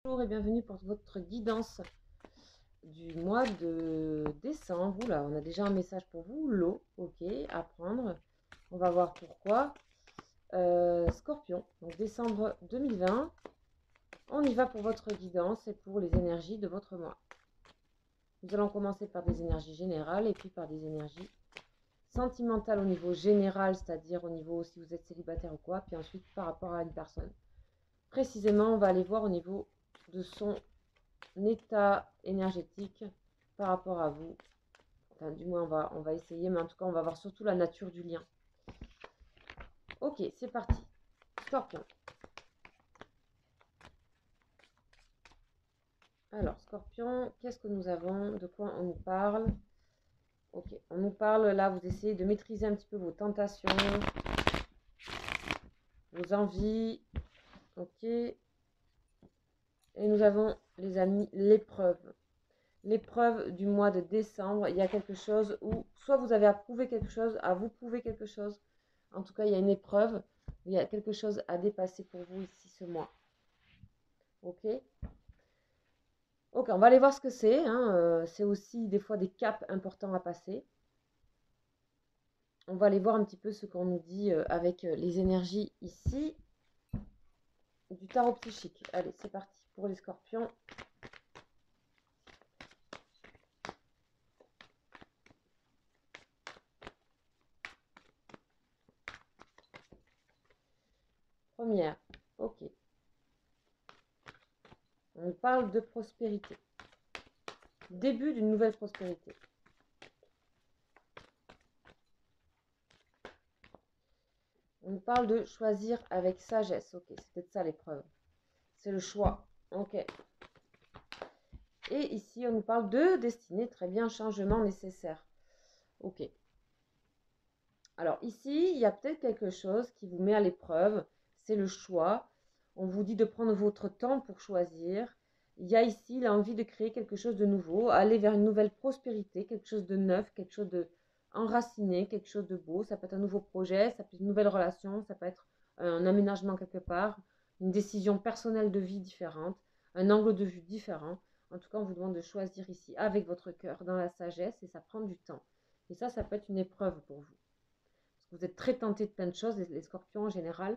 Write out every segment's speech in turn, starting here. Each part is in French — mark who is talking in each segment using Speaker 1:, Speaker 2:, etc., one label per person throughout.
Speaker 1: Bonjour et bienvenue pour votre guidance du mois de décembre. Oula, on a déjà un message pour vous. L'eau, ok, à prendre. On va voir pourquoi. Scorpion, donc décembre 2020. On y va pour votre guidance et pour les énergies de votre mois. Nous allons commencer par des énergies générales et puis par des énergies sentimentales au niveau général, c'est-à-dire au niveau si vous êtes célibataire ou quoi, puis ensuite par rapport à une personne. Précisément, on va aller voir au niveau de son état énergétique par rapport à vous. Enfin, du moins, on va essayer, mais en tout cas, on va voir surtout la nature du lien. Ok, c'est parti. Scorpion. Alors, Scorpion, qu'est-ce que nous avons? De quoi on nous parle? Ok, on nous parle là, vous essayez de maîtriser un petit peu vos tentations, vos envies. Ok. Et nous avons, les amis, l'épreuve. L'épreuve du mois de décembre, il y a quelque chose où soit vous avez à prouver quelque chose, à vous prouver quelque chose. En tout cas, il y a une épreuve, il y a quelque chose à dépasser pour vous ici ce mois. Ok. Ok, on va aller voir ce que c'est. C'est aussi des fois des caps importants à passer. On va aller voir un petit peu ce qu'on nous dit avec les énergies ici du tarot psychique. Allez, c'est parti pour les scorpions. Première, ok. On parle de prospérité. Début d'une nouvelle prospérité. On parle de choisir avec sagesse. Ok, c'est peut-être ça l'épreuve. C'est le choix. Ok. Et ici, on nous parle de destinée. Très bien, changement nécessaire. Ok. Alors ici, il y a peut-être quelque chose qui vous met à l'épreuve. C'est le choix. On vous dit de prendre votre temps pour choisir. Il y a ici l'envie de créer quelque chose de nouveau, aller vers une nouvelle prospérité, quelque chose de neuf, quelque chose de enraciné, quelque chose de beau. Ça peut être un nouveau projet, ça peut être une nouvelle relation, ça peut être un aménagement quelque part, une décision personnelle de vie différente, un angle de vue différent. En tout cas, on vous demande de choisir ici avec votre cœur, dans la sagesse, et ça prend du temps. Et ça peut être une épreuve pour vous. Vous êtes très tenté de plein de choses, les scorpions en général,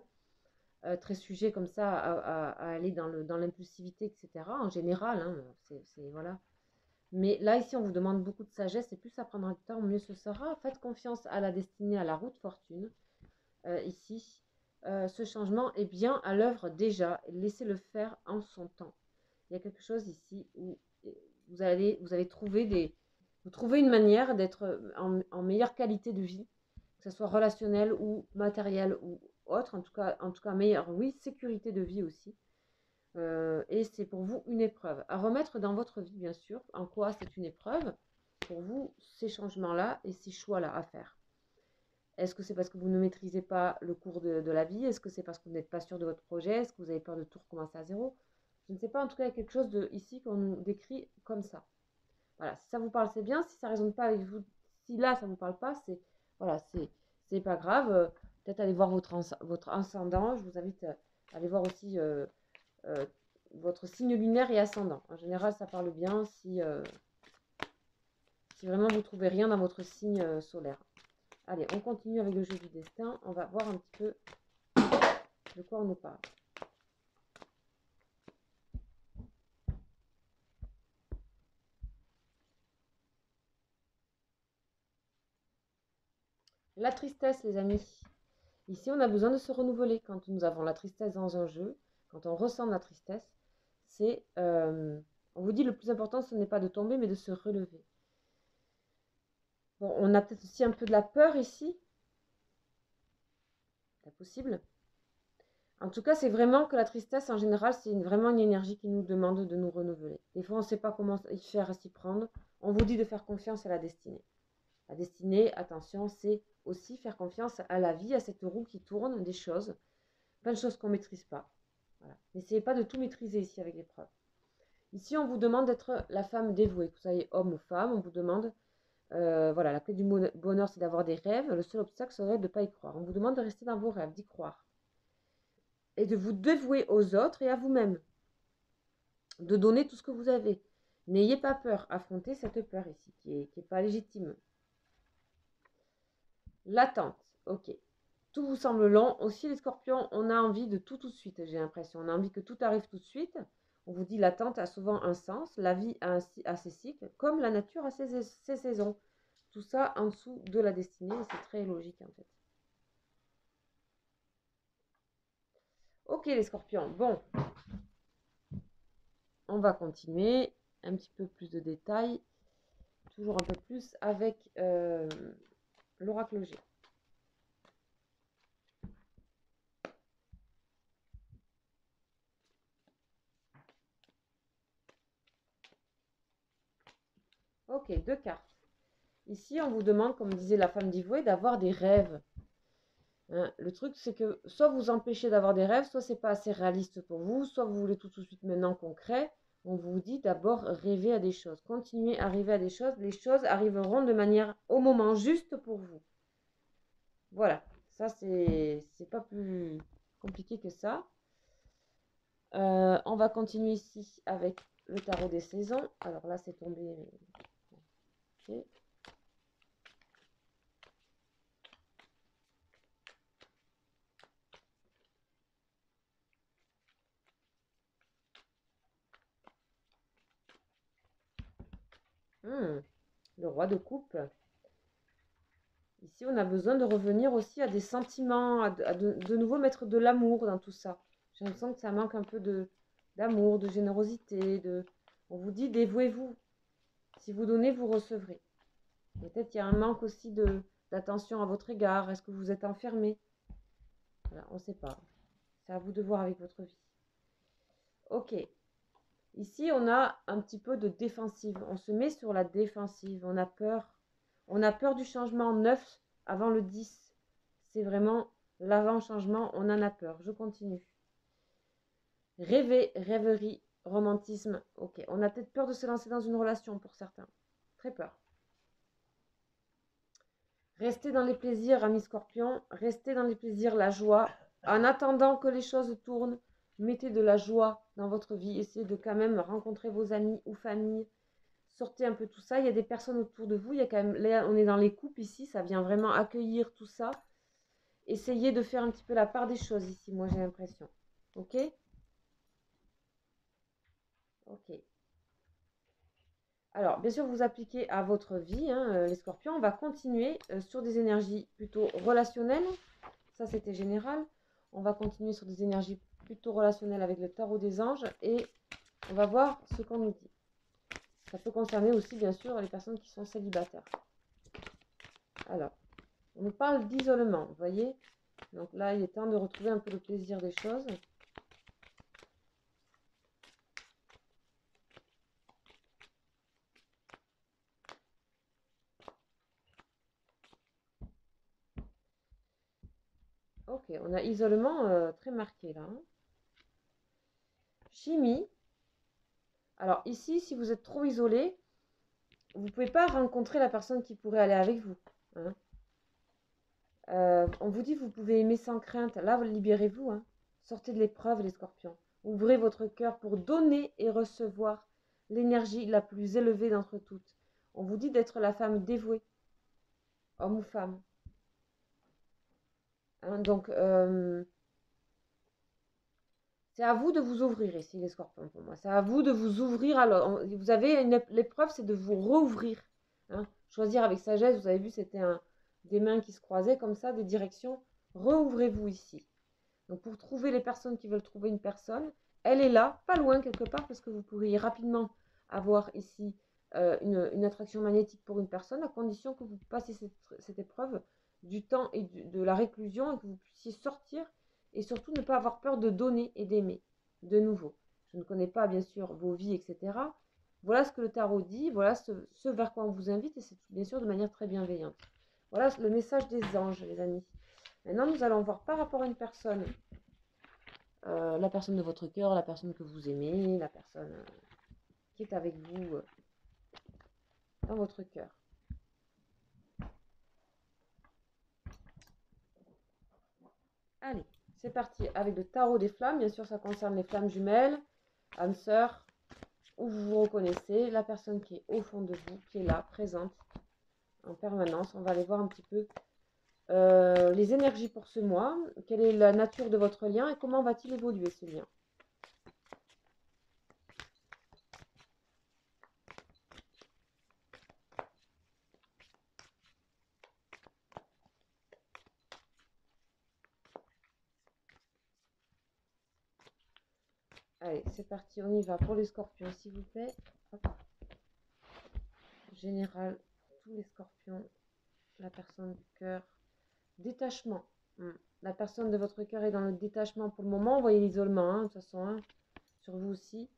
Speaker 1: très sujets comme ça à aller dans l'impulsivité, etc. En général, hein, voilà. Mais là, ici, on vous demande beaucoup de sagesse, et plus ça prendra du temps, mieux ce sera. Faites confiance à la destinée, à la route fortune. Ici, ce changement est bien à l'œuvre déjà. Laissez-le faire en son temps. Il y a quelque chose ici où vous allez trouver vous trouvez une manière d'être en meilleure qualité de vie, que ce soit relationnel ou matériel ou autre, en tout cas meilleure, oui, sécurité de vie aussi. Et c'est pour vous une épreuve à remettre dans votre vie, bien sûr. En quoi c'est une épreuve pour vous, ces changements-là et ces choix-là à faire? Est-ce que c'est parce que vous ne maîtrisez pas le cours de la vie? Est-ce que c'est parce que vous n'êtes pas sûr de votre projet? Est-ce que vous avez peur de tout recommencer à zéro? Je ne sais pas, en tout cas, il y a quelque chose de ici qu'on nous décrit comme ça. Voilà, si ça vous parle, c'est bien. Si ça ne résonne pas avec vous, si là, ça ne vous parle pas, c'est voilà, c'est pas grave. Peut-être aller voir votre ascendant. Je vous invite à aller voir aussi euh, votre signe lunaire et ascendant. En général, ça parle bien si vraiment vous ne trouvez rien dans votre signe solaire. Allez, on continue avec le jeu du destin. On va voir un petit peu de quoi on nous parle. La tristesse, les amis. Ici, on a besoin de se renouveler. Quand nous avons la tristesse dans un jeu, quand on ressent la tristesse, on vous dit le plus important, ce n'est pas de tomber, mais de se relever. Bon, on a peut-être aussi un peu de la peur ici. C'est possible. En tout cas, c'est vraiment que la tristesse, en général, c'est vraiment une énergie qui nous demande de nous renouveler. Des fois, on ne sait pas comment y faire, s'y prendre. On vous dit de faire confiance à la destinée. La destinée, attention, c'est aussi faire confiance à la vie, à cette roue qui tourne, des choses, plein de choses qu'on ne maîtrise pas. Voilà. N'essayez pas de tout maîtriser ici avec l'épreuve. Ici, on vous demande d'être la femme dévouée, que vous soyez homme ou femme, on vous demande, voilà, la clé du bonheur, c'est d'avoir des rêves, le seul obstacle serait de ne pas y croire. On vous demande de rester dans vos rêves, d'y croire, et de vous dévouer aux autres et à vous-même. de donner tout ce que vous avez. N'ayez pas peur, affrontez cette peur ici, qui est pas légitime. L'attente, ok. Tout vous semble long. Aussi, les scorpions, on a envie de tout de suite, j'ai l'impression. On a envie que tout arrive tout de suite. On vous dit l'attente a souvent un sens. La vie a ses cycles, comme la nature a ses saisons. Tout ça en dessous de la destinée, c'est très logique en fait. Ok les scorpions, bon. On va continuer. Un petit peu plus de détails. Toujours un peu plus avec l'oracle G. Ok, 2 cartes. Ici, on vous demande, comme disait la femme d'Ivoué, d'avoir des rêves. Hein, le truc, c'est que soit vous empêchez d'avoir des rêves, soit c'est pas assez réaliste pour vous, soit vous voulez tout de suite maintenant concret. On vous dit d'abord rêver à des choses. Continuez à rêver à des choses. Les choses arriveront de manière au moment juste pour vous. Voilà. Ça, c'est pas plus compliqué que ça. On va continuer ici avec le tarot des saisons. Alors là, c'est tombé. Okay. Le roi de coupe. Ici, on a besoin de revenir aussi à des sentiments, à de nouveau mettre de l'amour dans tout ça. J'ai l'impression que ça manque un peu d'amour, de générosité. On vous dit dévouez-vous. Si vous donnez, vous recevrez. Peut-être qu'il y a un manque aussi d'attention à votre égard. Est-ce que vous êtes enfermé? Voilà, on ne sait pas. C'est à vous de voir avec votre vie. Ok. Ici, on a un petit peu de défensive. On se met sur la défensive. On a peur. On a peur du changement 9 avant le 10. C'est vraiment l'avant-changement. On en a peur. Je continue. Rêver, rêverie, romantisme. Ok. On a peut-être peur de se lancer dans une relation pour certains. Très peur. Restez dans les plaisirs, amis scorpions. Restez dans les plaisirs, la joie. En attendant que les choses tournent, mettez de la joie dans votre vie. Essayez de quand même rencontrer vos amis ou familles. Sortez un peu tout ça. Il y a des personnes autour de vous. Il y a quand même, là, on est dans les couples ici. Ça vient vraiment accueillir tout ça. Essayez de faire un petit peu la part des choses ici. Moi, j'ai l'impression. Ok? Ok. Alors, bien sûr, vous appliquez à votre vie, hein, les scorpions. On va continuer sur des énergies plutôt relationnelles. Ça, c'était général. On va continuer sur des énergies plutôt relationnelles avec le tarot des anges. Et on va voir ce qu'on nous dit. Ça peut concerner aussi, bien sûr, les personnes qui sont célibataires. Alors, on nous parle d'isolement, vous voyez. Donc là, il est temps de retrouver un peu le plaisir des choses. Ok, on a isolement très marqué là. Hein. Chimie. Alors ici, si vous êtes trop isolé, vous ne pouvez pas rencontrer la personne qui pourrait aller avec vous. Hein. On vous dit que vous pouvez aimer sans crainte. Là, libérez-vous. Hein. Sortez de l'épreuve, les scorpions. Ouvrez votre cœur pour donner et recevoir l'énergie la plus élevée d'entre toutes. On vous dit d'être la femme dévouée, homme ou femme. Hein, donc, c'est à vous de vous ouvrir ici, les scorpions, pour moi. C'est à vous de vous ouvrir. Alors, vous avez l'épreuve, c'est de vous rouvrir. Hein. Choisir avec sagesse. Vous avez vu, c'était des mains qui se croisaient comme ça, des directions. Rouvrez-vous ici. Donc, pour trouver les personnes qui veulent trouver une personne, elle est là, pas loin quelque part, parce que vous pourriez rapidement avoir ici une attraction magnétique pour une personne, à condition que vous passiez cette épreuve du temps et de la réclusion et que vous puissiez sortir et surtout ne pas avoir peur de donner et d'aimer de nouveau. Je ne connais pas bien sûr vos vies, etc. Voilà ce que le tarot dit, voilà ce vers quoi on vous invite et c'est bien sûr de manière très bienveillante. Voilà le message des anges, les amis. Maintenant, nous allons voir par rapport à une personne, la personne de votre cœur, la personne que vous aimez, la personne qui est avec vous dans votre cœur. Allez, c'est parti avec le tarot des flammes. Bien sûr, ça concerne les flammes jumelles, âmes sœurs, où vous vous reconnaissez, la personne qui est au fond de vous, qui est là, présente en permanence. On va aller voir un petit peu les énergies pour ce mois, quelle est la nature de votre lien et comment va-t-il évoluer ce lien. Allez, c'est parti, on y va pour les scorpions, s'il vous plaît. Hop. Général, tous les scorpions, la personne du cœur, détachement. La personne de votre cœur est dans le détachement pour le moment. Vous voyez l'isolement, hein, de toute façon, hein, sur vous aussi.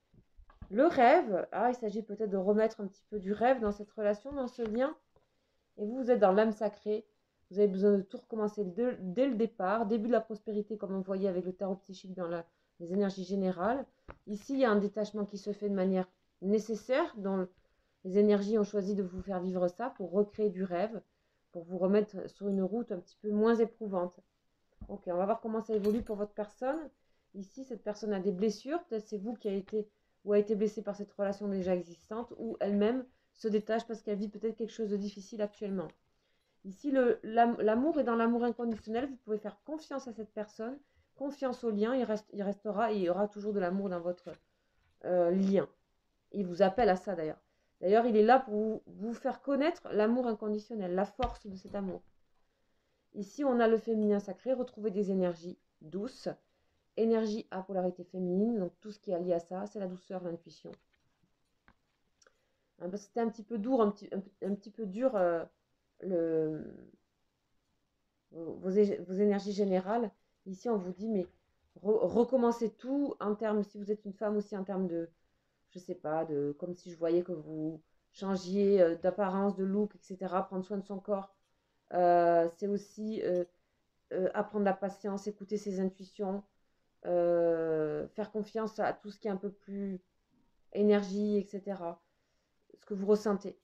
Speaker 1: Le rêve, il s'agit peut-être de remettre un petit peu du rêve dans cette relation, dans ce lien. Et vous, vous êtes dans l'âme sacrée. Vous avez besoin de tout recommencer dès le départ, début de la prospérité, comme on voyait avec le tarot psychique dans les énergies générales. Ici, il y a un détachement qui se fait de manière nécessaire, dont les énergies ont choisi de vous faire vivre ça pour recréer du rêve, pour vous remettre sur une route un petit peu moins éprouvante. Ok, on va voir comment ça évolue pour votre personne. Ici, cette personne a des blessures. Peut-être c'est vous qui avez été ou a été blessé par cette relation déjà existante, ou elle-même se détache parce qu'elle vit peut-être quelque chose de difficile actuellement. Ici, l'amour est dans l'amour inconditionnel. Vous pouvez faire confiance à cette personne, confiance au lien. Il restera et il y aura toujours de l'amour dans votre lien. Il vous appelle à ça d'ailleurs. D'ailleurs, il est là pour vous faire connaître l'amour inconditionnel, la force de cet amour. Ici, on a le féminin sacré, retrouver des énergies douces. Énergie à polarité féminine, donc tout ce qui est lié à ça, c'est la douceur, l'intuition. C'était un petit peu dur, un petit peu dur vos énergies générales. Ici, on vous dit, mais recommencez tout en termes, si vous êtes une femme aussi, en termes de, je sais pas, comme si je voyais que vous changiez d'apparence, de look, etc. Prendre soin de son corps. C'est aussi apprendre la patience, écouter ses intuitions. Faire confiance à tout ce qui est un peu plus énergie, etc. Ce que vous ressentez.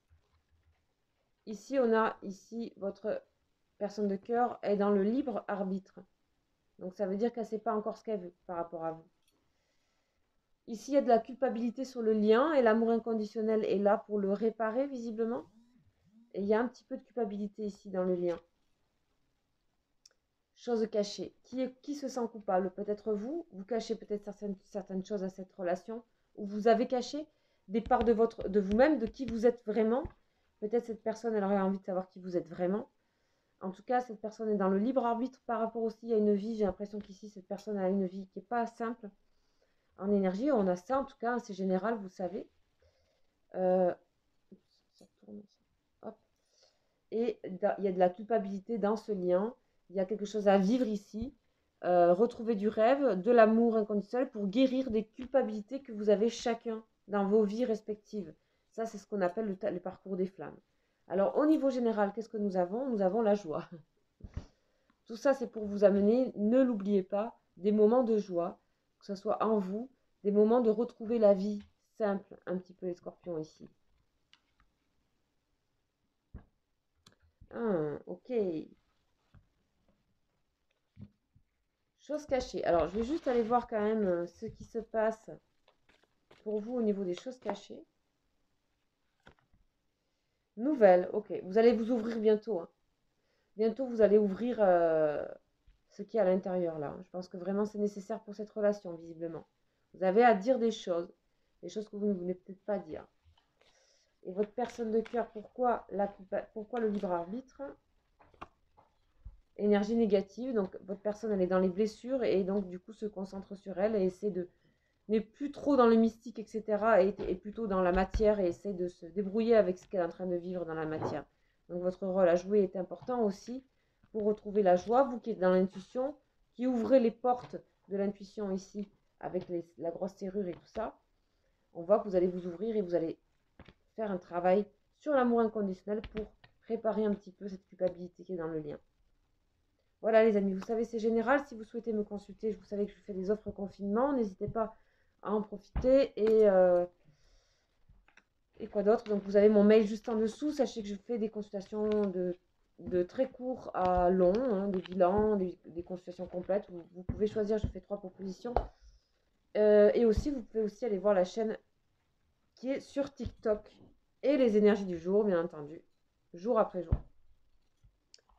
Speaker 1: Ici, on a votre personne de cœur est dans le libre arbitre. Donc, ça veut dire qu'elle ne sait pas encore ce qu'elle veut par rapport à vous. Ici, il y a de la culpabilité sur le lien et l'amour inconditionnel est là pour le réparer visiblement. Et il y a un petit peu de culpabilité ici dans le lien. Chose cachée. Qui se sent coupable? Peut-être vous. Vous cachez peut-être certaines choses à cette relation. Ou vous avez caché des parts de vous-même, de qui vous êtes vraiment. Peut-être cette personne, elle aurait envie de savoir qui vous êtes vraiment. En tout cas, cette personne est dans le libre arbitre par rapport aussi à une vie. J'ai l'impression qu'ici, cette personne a une vie qui n'est pas simple en énergie. On a ça, en tout cas, c'est général, vous savez. Ça tourne, ça. Hop. Et il y a de la culpabilité dans ce lien. Il y a quelque chose à vivre ici. Retrouver du rêve, de l'amour inconditionnel pour guérir des culpabilités que vous avez chacun dans vos vies respectives. Ça, c'est ce qu'on appelle le parcours des flammes. Alors, au niveau général, qu'est-ce que nous avons? Nous avons la joie. Tout ça, c'est pour vous amener, ne l'oubliez pas, des moments de joie, que ce soit en vous, des moments de retrouver la vie simple, un petit peu les scorpions ici. Ok. Choses cachées. Alors, je vais juste aller voir quand même ce qui se passe pour vous au niveau des choses cachées. Nouvelle, ok. Vous allez vous ouvrir bientôt. Hein. Bientôt, vous allez ouvrir ce qui est à l'intérieur là. Je pense que vraiment c'est nécessaire pour cette relation, visiblement. Vous avez à dire des choses que vous ne voulez peut-être pas dire. Et votre personne de cœur, pourquoi le libre arbitre? Énergie négative, donc votre personne elle est dans les blessures et donc du coup se concentre sur elle et essaie de n'est plus trop dans le mystique, etc. Et plutôt dans la matière et essaie de se débrouiller avec ce qu'elle est en train de vivre dans la matière. Donc votre rôle à jouer est important aussi pour retrouver la joie, vous qui êtes dans l'intuition, qui ouvrez les portes de l'intuition ici avec la grosse serrure et tout ça. On voit que vous allez vous ouvrir et vous allez faire un travail sur l'amour inconditionnel pour réparer un petit peu cette culpabilité qui est dans le lien. Voilà les amis, vous savez c'est général, si vous souhaitez me consulter, vous savez que je fais des offres confinement, n'hésitez pas à en profiter et quoi d'autre. Donc vous avez mon mail juste en dessous, sachez que je fais des consultations de très court à long, hein, des bilans, des consultations complètes, vous pouvez choisir, je fais 3 propositions. Et aussi, vous pouvez aussi aller voir la chaîne qui est sur TikTok. Et les énergies du jour, bien entendu, jour après jour.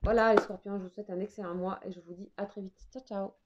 Speaker 1: Voilà les scorpions, je vous souhaite un excellent mois et je vous dis à très vite. Ciao, ciao!